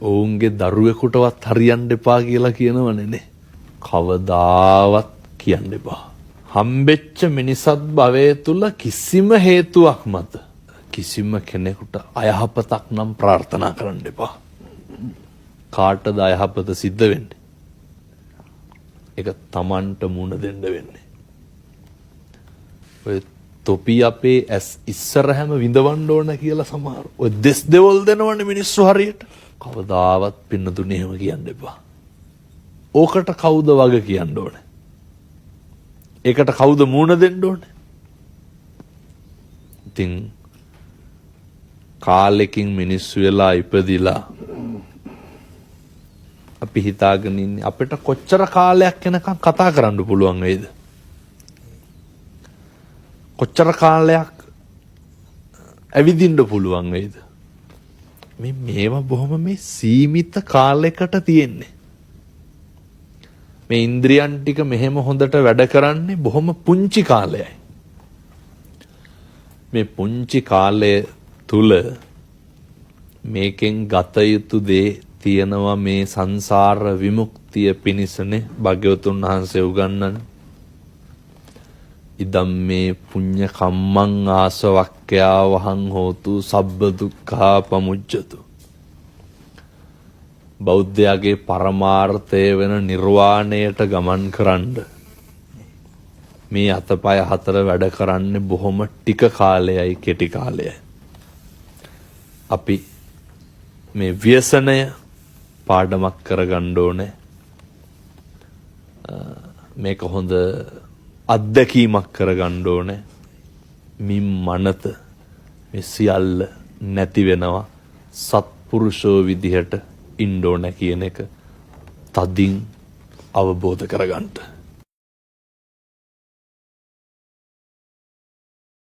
ඔවුන්ගේ දරුවෙකුටවත් හරියන්න එපා කියලා කියනවනේ නේ. කවදාවත් කියන්න එපා. හම්බෙච්ච මිනිසත් භවයේ තුල කිසිම හේතුවක් මත කිසිම කෙනෙකුට අයහපතක් නම් ප්‍රාර්ථනා කරන්න එපා. කාටද අයහපත සිද්ධ වෙන්නේ? ඒක Tamanට මුණ දෙන්න වෙන්නේ. ඔය තොපි අපේ ඇස් ඉස්සරහම විඳවන්න ඕන කියලා සමහර ඔය දෙස් දෙවල් දෙනවනේ මිනිස්සු හරියට. කවදාවත් පින්නතුනේ එහෙම කියන්න එපා. ඕකට කවුද වග කියන්න ඕනේ? ඒකට කවුද මුණ දෙන්න ඕනේ? ඉතින් කාලෙකින් මිනිස්සු වෙලා ඉපදිලා අපි හිතාගෙන ඉන්නේ අපිට කොච්චර කාලයක් යනකම් කතා කරන්න පුළුවන් වේද? කොච්චර කාලයක් ඇවිදින්න පුළුවන් වේද? මේවා බොහොම මේ සීමිත කාලයකට තියෙන්නේ. මේ ඉන්ද්‍රියන් ටික මෙහෙම හොඳට වැඩ කරන්නේ බොහොම පුංචි කාලයයි. මේ පුංචි කාලය තුල මේකෙන් ගත යුතු දේ තියෙනවා. මේ සංසාර විමුක්තිය පිණිසනේ භාග්‍යවතුන් වහන්සේ උගන්වන්නේ. ඉදම් මේ පුඤ්ඤ කම්මං ආසවක්ඛ්‍යා වහං හෝතු සබ්බ දුක්ඛා පමුච්ඡතු. බෞද්ධයාගේ පරමාර්ථය වෙන නිර්වාණයට ගමන් කරන්න මේ අතපය හතර වැඩ කරන්නේ බොහොම ටික කාලයයි, කෙටි කාලයයි. අපි මේ ව්‍යසනය පාඩමක් කරගන්න ඕනේ. මේක හොඳ අත්දැකීමක් කරගන්න ඕනේ. මින් මනත මේ සියල්ල නැති වෙනවා. සත්පුරුෂෝ විදිහට ඉන්න ඕනේ කියන එක තදින් අවබෝධ කරගන්න.